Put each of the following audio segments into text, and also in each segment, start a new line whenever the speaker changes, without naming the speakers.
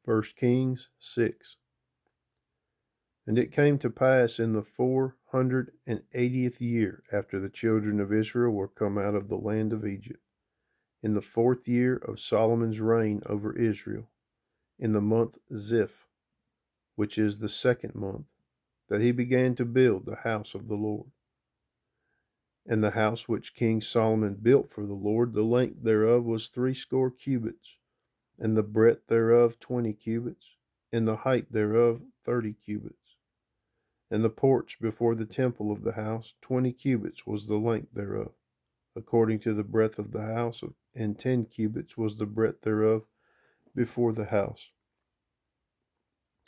1 Kings 6. And it came to pass in the 480th year after the children of Israel were come out of the land of Egypt, in the 4th year of Solomon's reign over Israel, in the month Ziph, which is the 2nd month, that he began to build the house of the Lord. And the house which King Solomon built for the Lord, the length thereof was 60 cubits, and the breadth thereof 20 cubits, and the height thereof 30 cubits. And the porch before the temple of the house, 20 cubits was the length thereof, according to the breadth of the house, and 10 cubits was the breadth thereof before the house.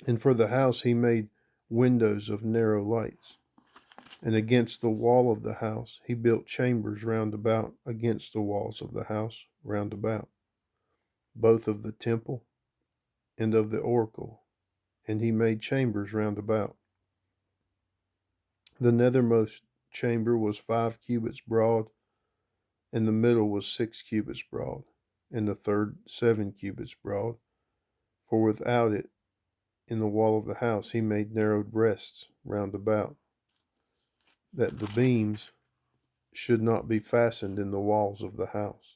And for the house he made windows of narrow lights. And against the wall of the house he built chambers round about against the walls of the house round about, both of the temple and of the oracle, and he made chambers round about. The nethermost chamber was 5 cubits broad, and the middle was 6 cubits broad, and the third 7 cubits broad. For without it, in the wall of the house, he made narrowed breasts round about, that the beams should not be fastened in the walls of the house.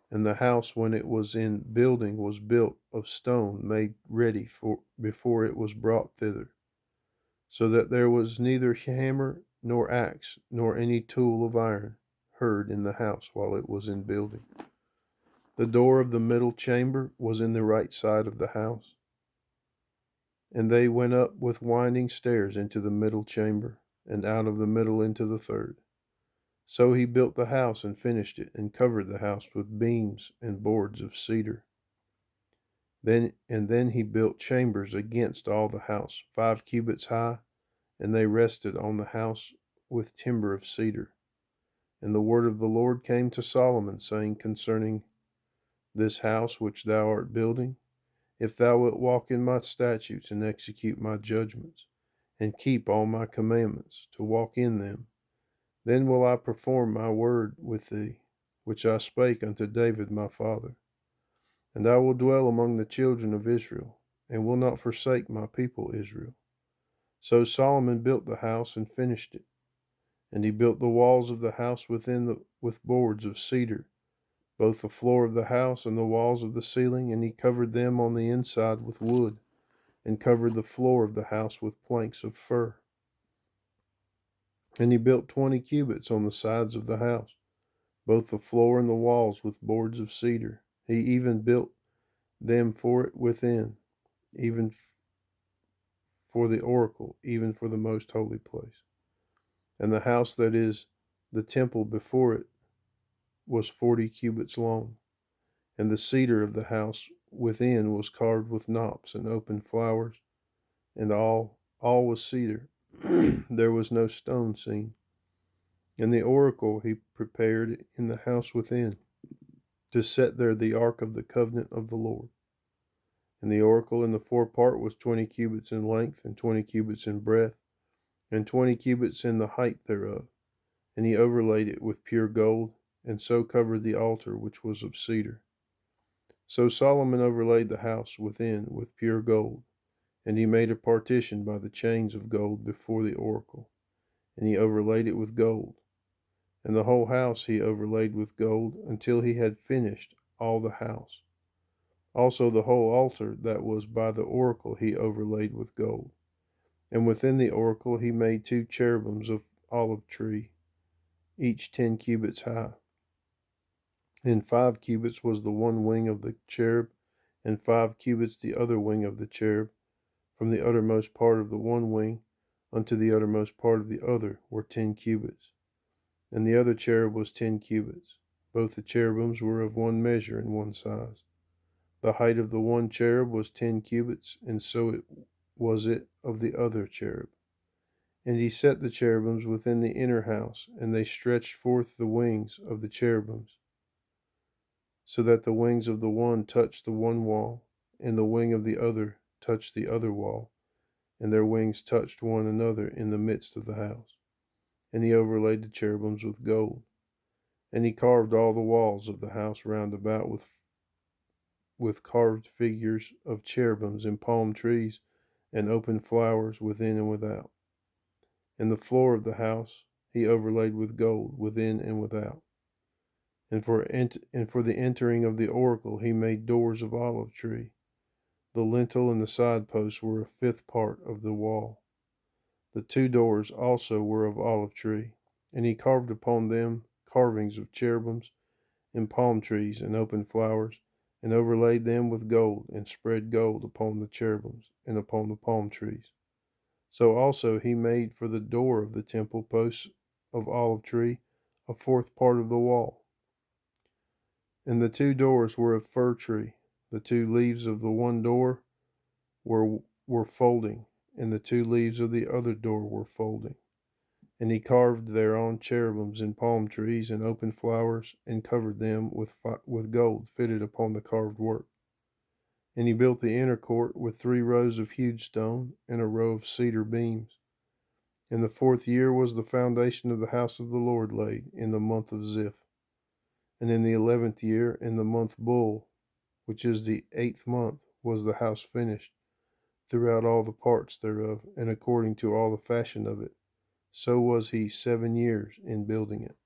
And the house, when it was in building, was built of stone made ready for before it was brought thither, so that there was neither hammer nor axe nor any tool of iron heard in the house while it was in building. The door of the middle chamber was in the right side of the house, and they went up with winding stairs into the middle chamber, and out of the middle into the third. So he built the house and finished it, and covered the house with beams and boards of cedar. Then he built chambers against all the house, 5 cubits high, and they rested on the house with timber of cedar. And the word of the Lord came to Solomon, saying concerning this house which thou art building, if thou wilt walk in my statutes and execute my judgments, and keep all my commandments, to walk in them, then will I perform my word with thee, which I spake unto David my father. And I will dwell among the children of Israel, and will not forsake my people Israel. So Solomon built the house and finished it. And he built the walls of the house with boards of cedar, both the floor of the house and the walls of the ceiling, and he covered them on the inside with wood, and covered the floor of the house with planks of fir. And he built 20 cubits on the sides of the house, both the floor and the walls with boards of cedar. He even built them for it within, even for the oracle, even for the most holy place. And the house that is the temple before it was 40 cubits long. And the cedar of the house within was carved with knops and open flowers, and all was cedar. There was no stone seen. And the oracle he prepared in the house within, to set there the ark of the covenant of the Lord. And the oracle in the forepart was 20 cubits in length, and 20 cubits in breadth, and 20 cubits in the height thereof. And he overlaid it with pure gold, and so covered the altar which was of cedar. So Solomon overlaid the house within with pure gold, and he made a partition by the chains of gold before the oracle, and he overlaid it with gold. And the whole house he overlaid with gold, until he had finished all the house. Also the whole altar that was by the oracle he overlaid with gold. And within the oracle he made 2 cherubims of olive tree, each 10 cubits high. And 5 cubits was the one wing of the cherub, and 5 cubits the other wing of the cherub. From the uttermost part of the one wing unto the uttermost part of the other were 10 cubits. And the other cherub was 10 cubits. Both the cherubims were of one measure and one size. The height of the one cherub was 10 cubits, and so it was it of the other cherub. And he set the cherubims within the inner house, and they stretched forth the wings of the cherubims, so that the wings of the one touched the one wall, and the wing of the other touched the other wall, and their wings touched one another in the midst of the house. And he overlaid the cherubims with gold. And he carved all the walls of the house round about with carved figures of cherubims and palm trees and open flowers within and without. And the floor of the house he overlaid with gold within and without. And for the entering of the oracle he made doors of olive tree. The lintel and the side posts were a fifth part of the wall. The two doors also were of olive tree, and he carved upon them carvings of cherubims and palm trees and open flowers, and overlaid them with gold, and spread gold upon the cherubims and upon the palm trees. So also he made for the door of the temple posts of olive tree, a fourth part of the wall. And the two doors were of fir tree. The two leaves of the one door were folding, and the two leaves of the other door were folding. And he carved thereon cherubims and palm trees and open flowers, and covered them with gold fitted upon the carved work. And he built the inner court with 3 rows of hewed stone, and a row of cedar beams. In the 4th year was the foundation of the house of the Lord laid, in the month of Ziph. And in the 11th year, in the month Bul, which is the 8th month, was the house finished, throughout all the parts thereof, and according to all the fashion of it. So was he 7 years in building it.